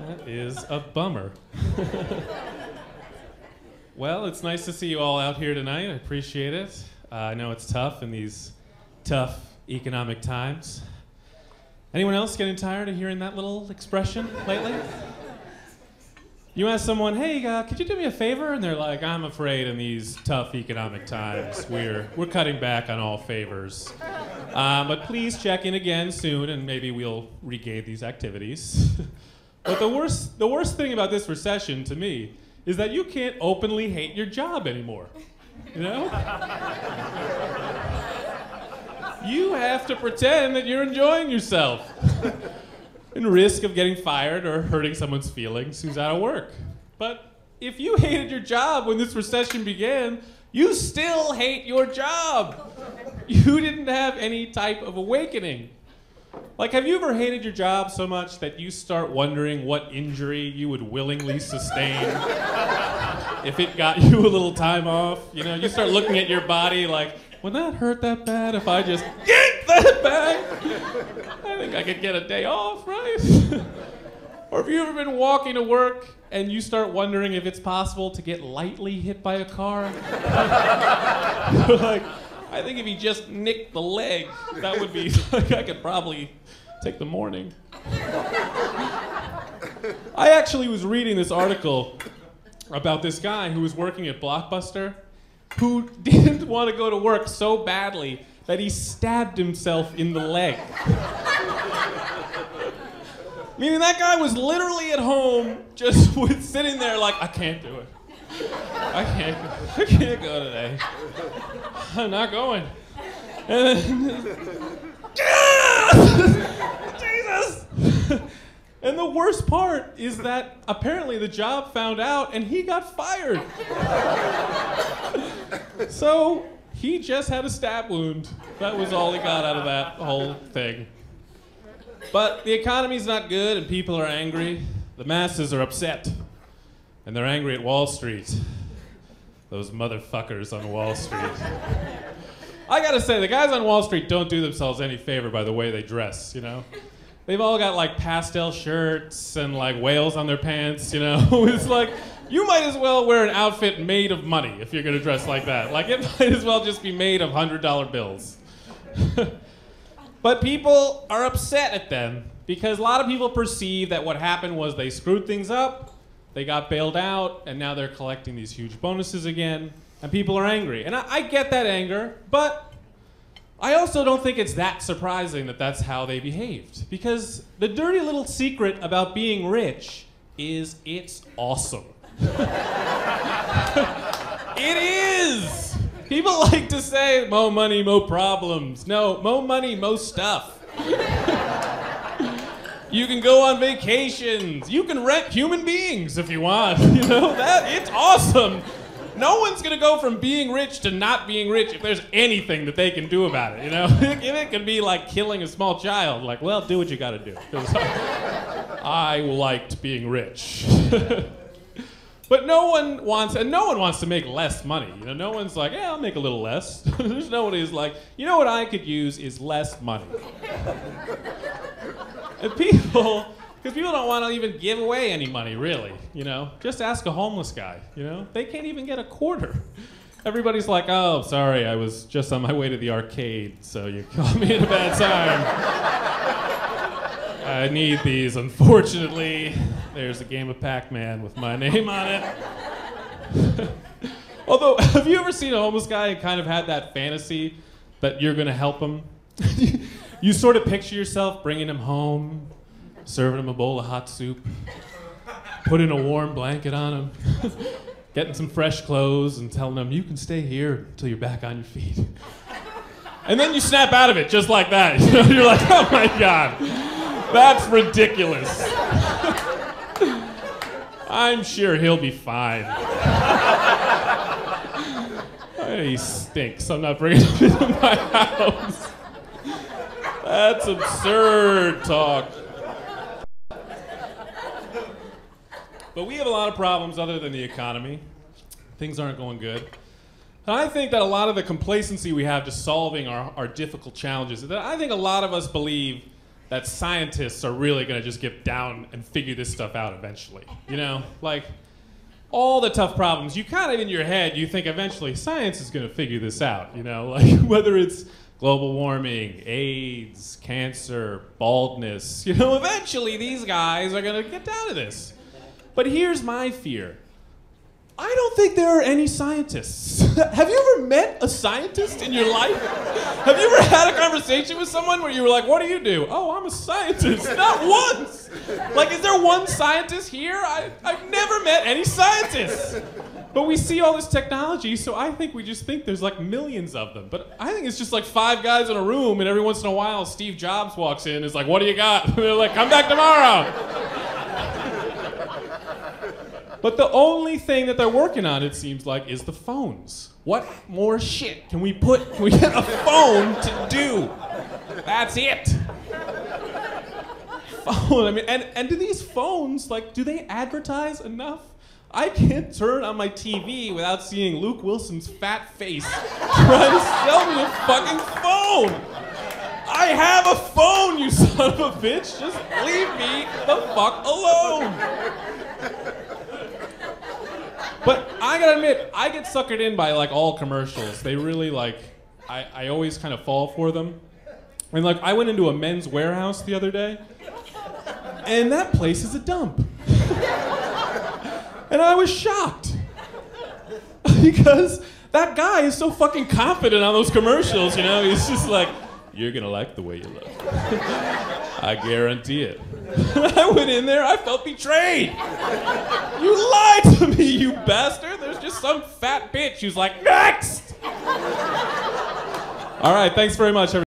That is a bummer. Well, it's nice to see you all out here tonight. I appreciate it. I know it's tough in these tough economic times. Anyone else getting tired of hearing that little expression lately? You ask someone, hey, could you do me a favor? And they're like, I'm afraid in these tough economic times, we're cutting back on all favors. But please check in again soon, and maybe we'll regain these activities. But the worst thing about this recession, to me, is that you can't openly hate your job anymore. You know? You have to pretend that you're enjoying yourself. And risk of getting fired or hurting someone's feelings who's out of work. But if you hated your job when this recession began, you still hate your job. You didn't have any type of awakening. Like, have you ever hated your job so much that you start wondering what injury you would willingly sustain if it got you a little time off? You know, you start looking at your body like, would that hurt that bad if I just get that back? I think I could get a day off, right? Or have you ever been walking to work and you start wondering if it's possible to get lightly hit by a car? Like, I think if you just nicked the leg, that would be, like, I could probably take the morning. I actually was reading this article about this guy who was working at Blockbuster who didn't want to go to work so badly that he stabbed himself in the leg. Meaning that guy was literally at home, just sitting there like, I can't do it. I can't go today. I'm not going. And then, Jesus! And the worst part is that apparently the job found out and he got fired. So he just had a stab wound. That was all he got out of that whole thing. But the economy's not good and people are angry. The masses are upset. And they're angry at Wall Street. Those motherfuckers on Wall Street. I gotta say, the guys on Wall Street don't do themselves any favor by the way they dress, you know? They've all got like pastel shirts and like whales on their pants, you know? It's like, you might as well wear an outfit made of money if you're gonna dress like that. Like, it might as well just be made of $100 bills. But people are upset at them because a lot of people perceive that what happened was they screwed things up, they got bailed out, and now they're collecting these huge bonuses again, and people are angry. And I get that anger, but I also don't think it's that surprising that that's how they behaved. Because the dirty little secret about being rich is it's awesome. It is! People like to say, mo money, mo problems. No, mo money, mo stuff. You can go on vacations. You can rent human beings if you want. You know, it's awesome. No one's gonna go from being rich to not being rich if there's anything that they can do about it, you know? It can be like killing a small child. Like, well, do what you gotta do. 'Cause I liked being rich. But no one wants to make less money. You know, no one's like, yeah, I'll make a little less. There's no one who's like, you know what I could use is less money. And because people don't want to even give away any money, really, you know? Just ask a homeless guy, you know? They can't even get a quarter. Everybody's like, oh, sorry, I was just on my way to the arcade, so you caught me at a bad time. I need these, unfortunately. There's a game of Pac-Man with my name on it. Although, have you ever seen a homeless guy and kind of had that fantasy that you're gonna help him? You sort of picture yourself bringing him home, serving him a bowl of hot soup, putting a warm blanket on him, getting some fresh clothes and telling him, you can stay here until you're back on your feet. And then you snap out of it just like that. You know, you're like, oh my God, that's ridiculous. I'm sure he'll be fine. He stinks. I'm not bringing him into my house. That's absurd talk. But we have a lot of problems other than the economy. Things aren't going good. And I think that a lot of the complacency we have to solving our difficult challenges, that I think a lot of us believe that scientists are really gonna just get down and figure this stuff out eventually. You know, like all the tough problems, you kind of in your head, you think eventually science is gonna figure this out, you know, like whether it's global warming, AIDS, cancer, baldness, you know, eventually these guys are gonna get down to this. But here's my fear. I don't think there are any scientists. Have you ever met a scientist in your life? Have you ever had a conversation with someone where you were like, what do you do? Oh, I'm a scientist. Not once. Like, is there one scientist here? I've never met any scientists. But we see all this technology, so I think we just think there's like millions of them. But I think it's just like 5 guys in a room, and every once in a while Steve Jobs walks in and is like, what do you got? And they're like, come back tomorrow. But the only thing that they're working on, it seems like, is the phones. What more shit can we get a phone to do? That's it. Phone, I mean, and do these phones, like, do they advertise enough? I can't turn on my TV without seeing Luke Wilson's fat face trying to sell me a fucking phone. I have a phone, you son of a bitch. Just leave me the fuck alone. But I gotta admit, I get suckered in by like all commercials. They really like, I always kind of fall for them. And like, I went into a men's Wearhouse the other day, and that place is a dump. And I was shocked. Because that guy is so fucking confident on those commercials, you know? He's just like, you're gonna like the way you look. I guarantee it. I went in there, I felt betrayed. You lied to me, you bastard. There's just some fat bitch who's like, next! All right, thanks very much, everybody.